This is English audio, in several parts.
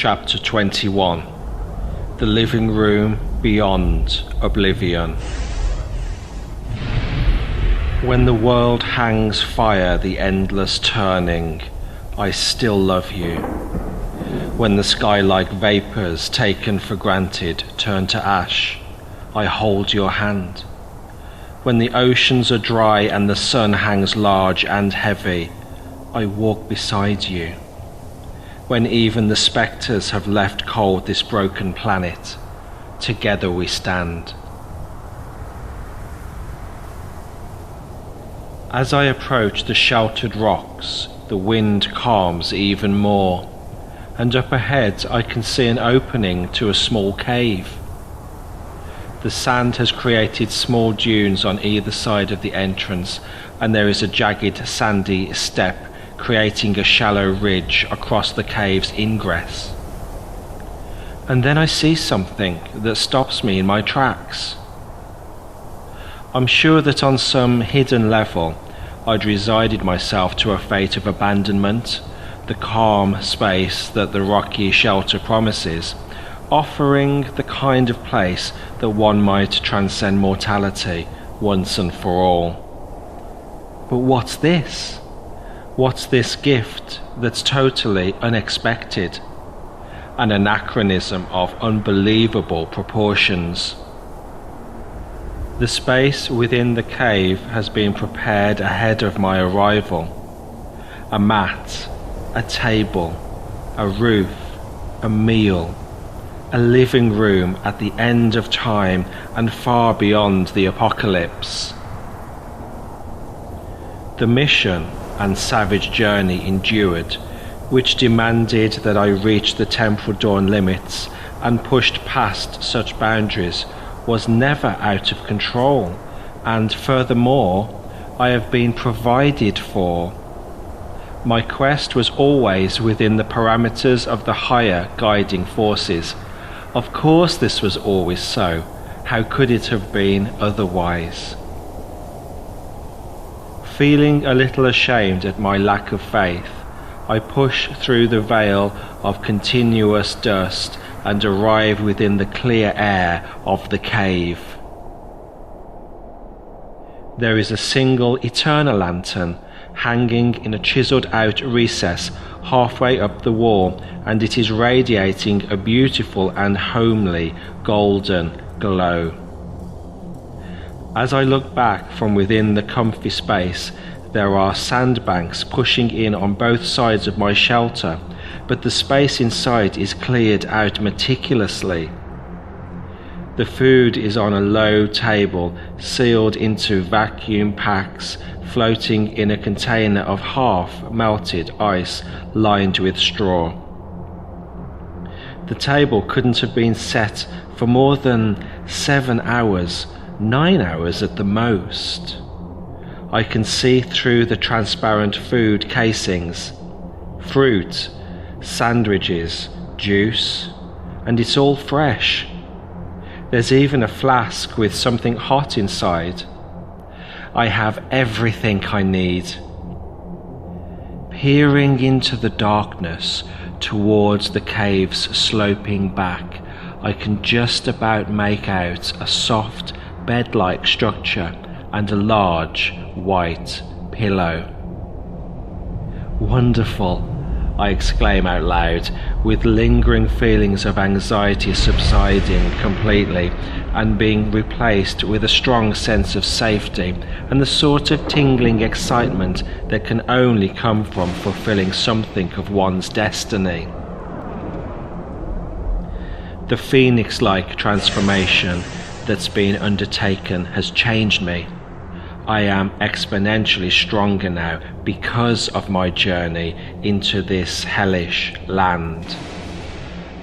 Chapter 21. The Living Room Beyond Oblivion. When the world hangs fire the endless turning, I still love you. When the sky like vapours taken for granted turn to ash, I hold your hand. When the oceans are dry and the sun hangs large and heavy, I walk beside you. When even the spectres have left cold this broken planet, together we stand. As I approach the sheltered rocks, the wind calms even more, and up ahead I can see an opening to a small cave. The sand has created small dunes on either side of the entrance, and there is a jagged sandy step creating a shallow ridge across the cave's ingress. And then I see something that stops me in my tracks. I'm sure that on some hidden level I'd resigned myself to a fate of abandonment, the calm space that the rocky shelter promises, offering the kind of place that one might transcend mortality once and for all. But what's this? What's this gift that's totally unexpected? An anachronism of unbelievable proportions. The space within the cave has been prepared ahead of my arrival. A mat, a table, a roof, a meal, a living room at the end of time and far beyond the apocalypse. The mission and savage journey endured, which demanded that I reach the temporal dawn limits and pushed past such boundaries, was never out of control, and furthermore, I have been provided for. My quest was always within the parameters of the higher guiding forces. Of course this was always so. How could it have been otherwise? Feeling a little ashamed at my lack of faith, I push through the veil of continuous dust and arrive within the clear air of the cave. There is a single eterna-lantern hanging in a chiselled out recess halfway up the wall, and it is radiating a beautiful and homely golden glow. As I look back from within the comfy space, there are sandbanks pushing in on both sides of my shelter, but the space inside is cleared out meticulously. The food is on a low table, sealed into vacuum packs, floating in a container of half-melted ice lined with straw. The table couldn't have been set for more than 7 hours, 9 hours at the most. I can see through the transparent food casings, fruit, sandwiches, juice, and it's all fresh. There's even a flask with something hot inside. I have everything I need. Peering into the darkness towards the cave's sloping back, I can just about make out a soft bed-like structure and a large white pillow. Wonderful, I exclaim out loud, with lingering feelings of anxiety subsiding completely and being replaced with a strong sense of safety and the sort of tingling excitement that can only come from fulfilling something of one's destiny. The phoenix-like transformation that's been undertaken has changed me. I am exponentially stronger now because of my journey into this hellish land.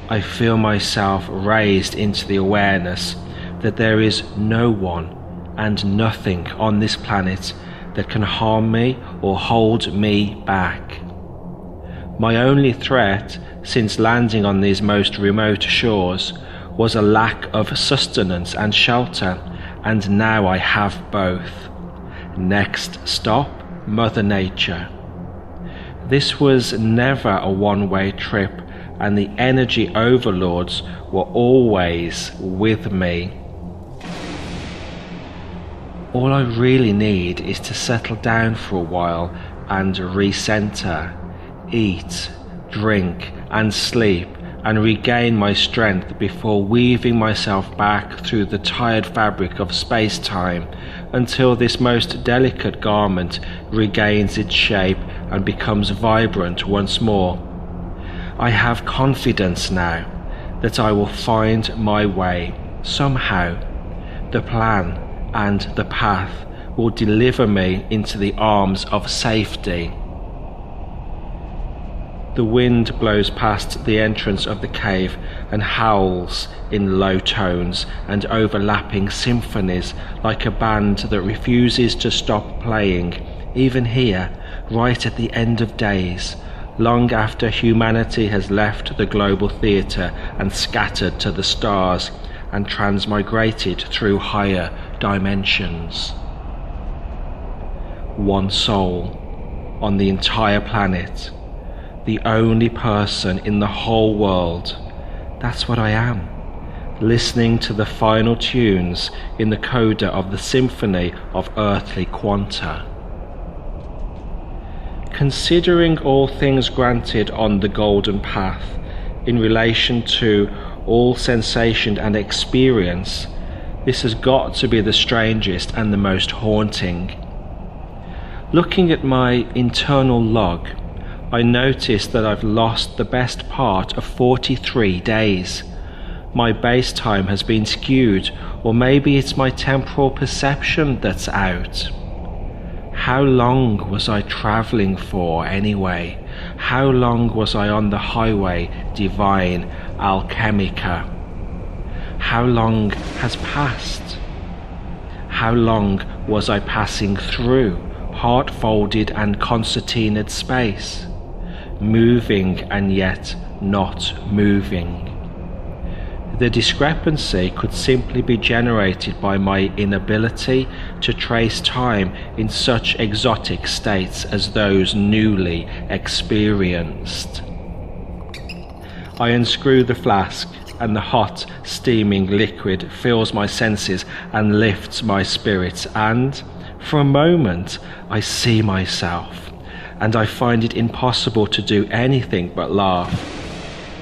I feel myself raised into the awareness that there is no one and nothing on this planet that can harm me or hold me back. My only threat since landing on these most remote shores was a lack of sustenance and shelter, and now I have both. Next stop, Mother Nature. This was never a one-way trip, and the energy overlords were always with me. All I really need is to settle down for a while and recenter, eat, drink and sleep, and regain my strength before weaving myself back through the tired fabric of space-time until this most delicate garment regains its shape and becomes vibrant once more. I have confidence now that I will find my way somehow. The plan and the path will deliver me into the arms of safety. The wind blows past the entrance of the cave and howls in low tones and overlapping symphonies like a band that refuses to stop playing, even here, right at the end of days, long after humanity has left the global theatre and scattered to the stars and transmigrated through higher dimensions. One soul on the entire planet, the only person in the whole world. That's what I am, listening to the final tunes in the coda of the symphony of earthly quanta. Considering all things granted on the golden path in relation to all sensation and experience, this has got to be the strangest and the most haunting. Looking at my internal log, I noticed that I've lost the best part of 43 days. My base time has been skewed, or maybe it's my temporal perception that's out. How long was I travelling for anyway? How long was I on the highway divine alchemica? How long has passed? How long was I passing through heart-folded and concertinaed space? Moving and yet not moving. The discrepancy could simply be generated by my inability to trace time in such exotic states as those newly experienced. I unscrew the flask, and the hot, steaming liquid fills my senses and lifts my spirits, and, for a moment, I see myself. And I find it impossible to do anything but laugh.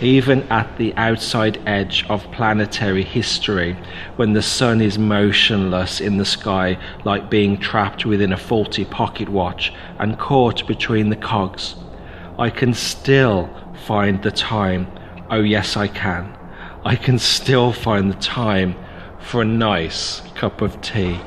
Even at the outside edge of planetary history, when the sun is motionless in the sky like being trapped within a faulty pocket watch and caught between the cogs, I can still find the time. Oh yes, I can. I can still find the time for a nice cup of tea.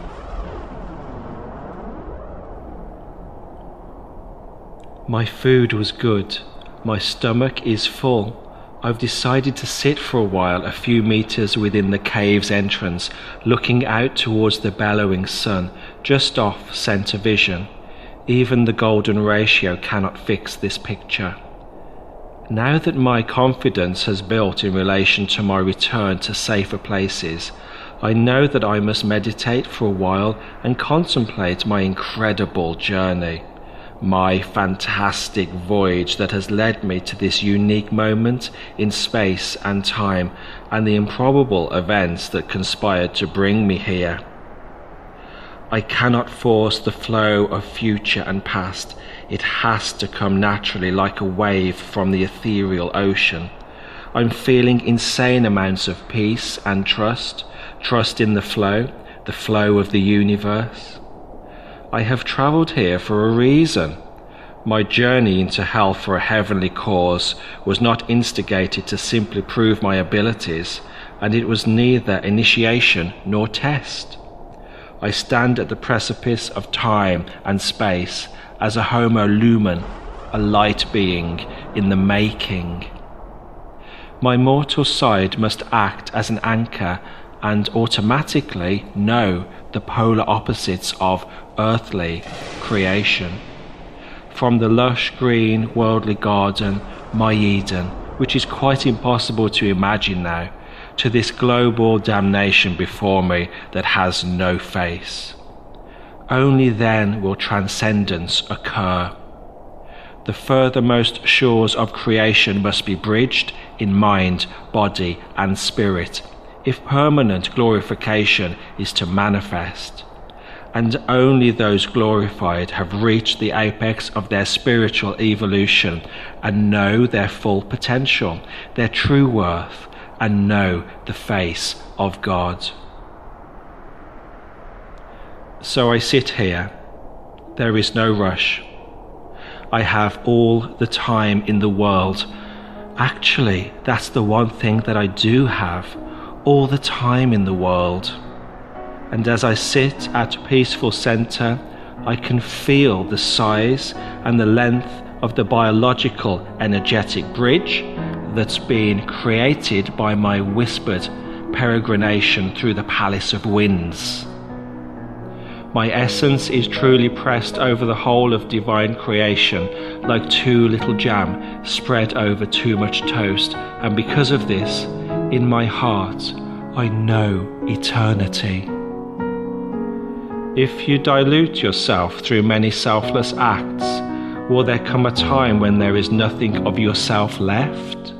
My food was good. My stomach is full. I've decided to sit for a while a few meters within the cave's entrance, looking out towards the bellowing sun, just off center vision. Even the golden ratio cannot fix this picture. Now that my confidence has built in relation to my return to safer places, I know that I must meditate for a while and contemplate my incredible journey. My fantastic voyage that has led me to this unique moment in space and time, and the improbable events that conspired to bring me here. I cannot force the flow of future and past. It has to come naturally like a wave from the ethereal ocean. I'm feeling insane amounts of peace and trust in the flow of the universe. I have travelled here for a reason. My journey into hell for a heavenly cause was not instigated to simply prove my abilities, and it was neither initiation nor test. I stand at the precipice of time and space as a homo lumen, a light being in the making. My mortal side must act as an anchor and automatically know the polar opposites of earthly creation. From the lush green worldly garden, my Eden, which is quite impossible to imagine now, to this global damnation before me that has no face. Only then will transcendence occur. the furthermost shores of creation must be bridged in mind, body, and spirit, if permanent glorification is to manifest. And only those glorified have reached the apex of their spiritual evolution and know their full potential, their true worth, and know the face of God. So I sit here. There is no rush. I have all the time in the world. Actually, that's the one thing that I do have, all the time in the world. And as I sit at peaceful center, I can feel the size and the length of the biological energetic bridge that's been created by my whispered peregrination through the palace of winds. My essence is truly pressed over the whole of divine creation, like too little jam spread over too much toast, and because of this, in my heart, I know eternity. If you dilute yourself through many selfless acts, will there come a time when there is nothing of yourself left?